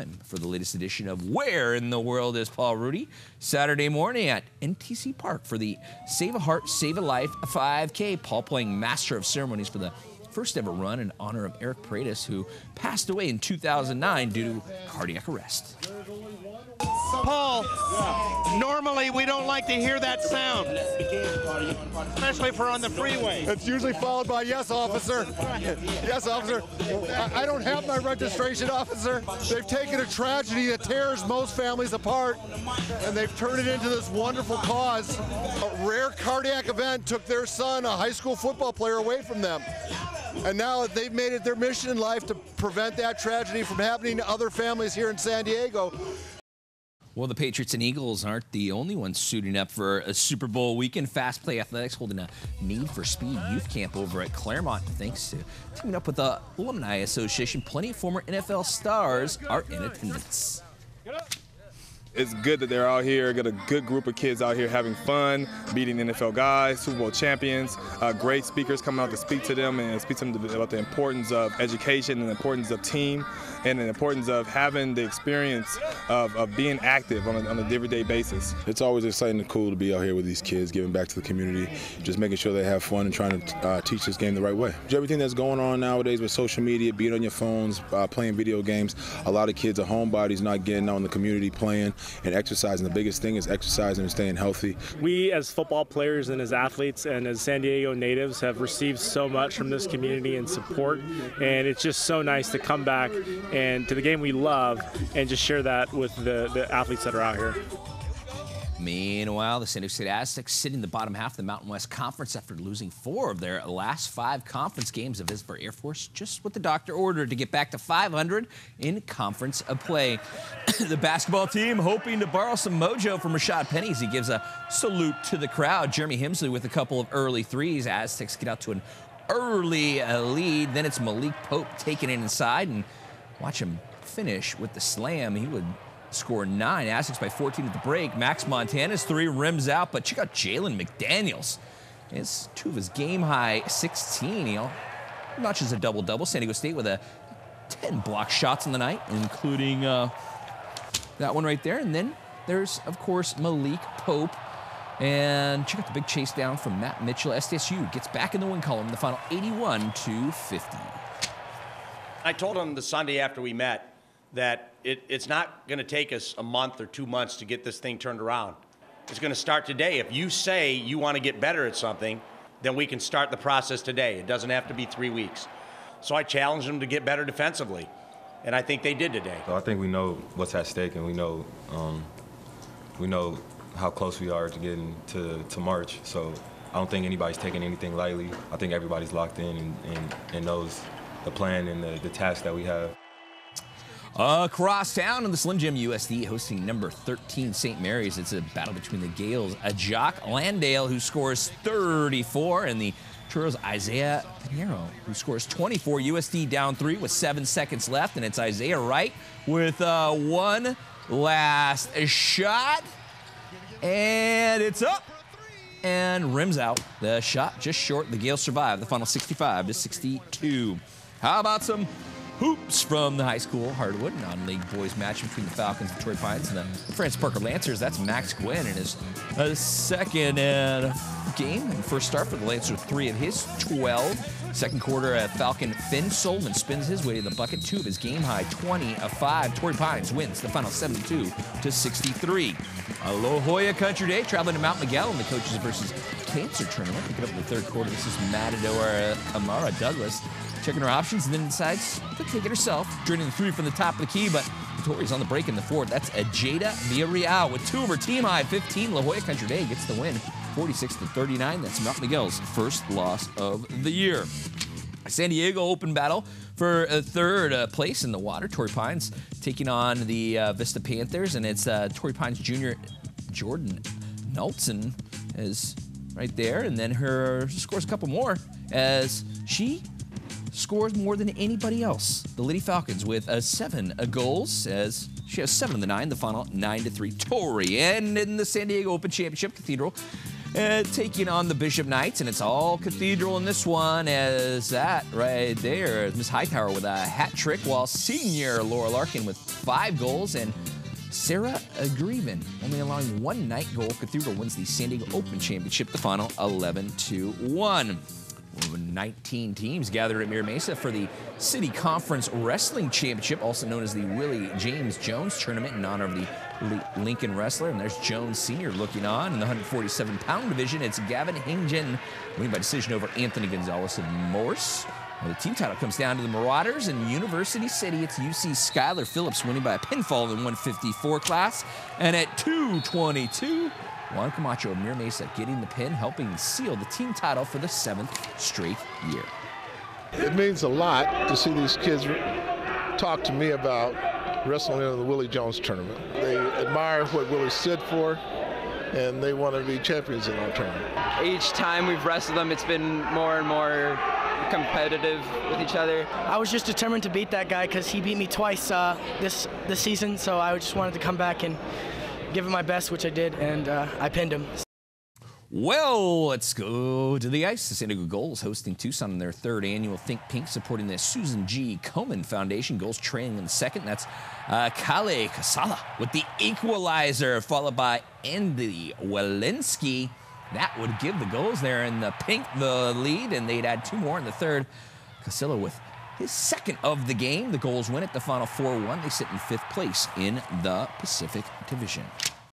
time for the latest edition of Where in the World is Paul Rudy? Saturday morning at NTC Park for the Save a Heart, Save a Life 5K. Paul playing master of ceremonies for the first ever run in honor of Eric Paredes, who passed away in 2009 due to cardiac arrest. Paul, normally we don't like to hear that sound, especially if we're on the freeway. It's usually followed by yes, officer. Yes, officer. I don't have my registration, officer. They've taken a tragedy that tears most families apart, and they've turned it into this wonderful cause. A rare cardiac event took their son, a high school football player, away from them. And now they've made it their mission in life to prevent that tragedy from happening to other families here in San Diego. Well, the Patriots and Eagles aren't the only ones suiting up for a Super Bowl weekend. Fast Play Athletics holding a Need for Speed youth camp over at Claremont. Thanks to teaming up with the Alumni Association, plenty of former NFL stars are in attendance. It's good that they're out here, got a good group of kids out here having fun, beating NFL guys, Super Bowl champions, great speakers coming out to speak to them and speak to them about the importance of education and the importance of team and the importance of having the experience of being active on a everyday basis. It's always exciting and cool to be out here with these kids, giving back to the community, just making sure they have fun and trying to teach this game the right way. Everything that's going on nowadays with social media, being on your phones, playing video games, a lot of kids are homebodies, not getting out in the community playing and exercising. The biggest thing is exercising and staying healthy. We as football players and as athletes and as San Diego natives have received so much from this community and support, and it's just so nice to come back and to the game we love and just share that with the athletes that are out here. Meanwhile, the San Diego State Aztecs sitting in the bottom half of the Mountain West Conference after losing 4 of their last 5 conference games. A visit for Air Force, just what the doctor ordered to get back to 500 in conference play. The basketball team hoping to borrow some mojo from Rashad Penny as he gives a salute to the crowd. Jeremy Hemsley with a couple of early threes. Aztecs get out to an early lead. Then it's Malik Pope taking it inside, and watch him finish with the slam. He would score 9. Aztecs by 14 at the break. Max Montana's 3 rims out, but check out Jalen McDaniels. It's 2 of his game-high 16. He notches a double-double. San Diego State with 10 block shots on the night, including that one right there. And then there's, of course, Malik Pope. And check out the big chase down from Matt Mitchell. SDSU gets back in the win column in the final 81-50. I told him the Sunday after we met that it's not going to take us a month or 2 months to get this thing turned around. It's going to start today. If you say you want to get better at something, then we can start the process today. It doesn't have to be 3 weeks. So I challenged them to get better defensively, and I think they did today. So I think we know what's at stake, and we know how close we are to getting to March. So I don't think anybody's taking anything lightly. I think everybody's locked in and knows the plan and the task that we have. Across town in the Slim Jim, USD hosting number 13 St. Mary's. It's a battle between the Gales, Jock Landale, who scores 34, and the Churros Isaiah Pinheiro, who scores 24. USD down 3 with 7 seconds left, and it's Isaiah Wright with one last shot, and it's up and rims out. The shot just short. The Gales survive the final 65-62. How about some hoops from the high school hardwood non-league boys match between the Falcons and Torrey Pines and the Francis Parker Lancers? That's Max Gwynn in his second game and first start for the Lancers, 3 of his 12. Second quarter, Falcon Finn Solomon spins his way to the bucket, 2 of his game-high 20 of 5. Torrey Pines wins the final 72-63. A La Jolla Country Day traveling to Mount Miguel in the Coaches versus Cancer tournament. Pick it up in the third quarter. This is Matador Kamara Douglas checking her options and then decides to take it herself, draining the 3 from the top of the key, but Torrey's on the break in the fourth. That's Jada Villarreal with 2 of her team-high 15. La Jolla Country Day gets the win, 46-39. That's Mount Miguel's first loss of the year. San Diego open battle for a third place in the water. Torrey Pines taking on the Vista Panthers, and it's Torrey Pines junior Jordan Knudsen is right there, and then her scores a couple more as she scores more than anybody else. The Lady Falcons with 7 goals as she has 7 of the 9, the final 9-3 Torrey. And in the San Diego Open Championship, Cathedral taking on the Bishop Knights, and it's all Cathedral in this one, as that right there, Miss Hightower with a hat trick, while senior Laura Larkin with 5 goals, and Sarah Agreeven only allowing 1 night goal. Cathedral wins the San Diego Open Championship, the final 11-1. 19 teams gathered at Mira Mesa for the City Conference Wrestling Championship, also known as the Willie James Jones Tournament, in honor of the Lincoln wrestler. And there's Jones Sr. looking on. In the 147-pound division, it's Gavin Hingjen winning by decision over Anthony Gonzalez of Morse. Well, the team title comes down to the Marauders. In University City, it's UC Skylar Phillips winning by a pinfall in the 154 class. And at 222, Juan Camacho of Mira Mesa getting the pin, helping seal the team title for the 7th straight year. It means a lot to see these kids talk to me about wrestling in the Willie Jones tournament. They admire what Willie stood for, and they want to be champions in our tournament. Each time we've wrestled them, it's been more and more competitive with each other. I was just determined to beat that guy because he beat me twice this season, so I just wanted to come back and give it my best, which I did, and I pinned him. Well, let's go to the ice. The San Diego Gulls hosting Tucson in their 3rd annual Think Pink, supporting the Susan G. Komen Foundation. Gulls trailing in 2nd. That's Kale Casala with the equalizer, followed by Andy Walensky. That would give the Gulls there in the pink the lead, and they'd add 2 more in the 3rd. Casilla with his 2nd of the game. The Gulls win it, the final 4-1. They sit in 5th place in the Pacific Division.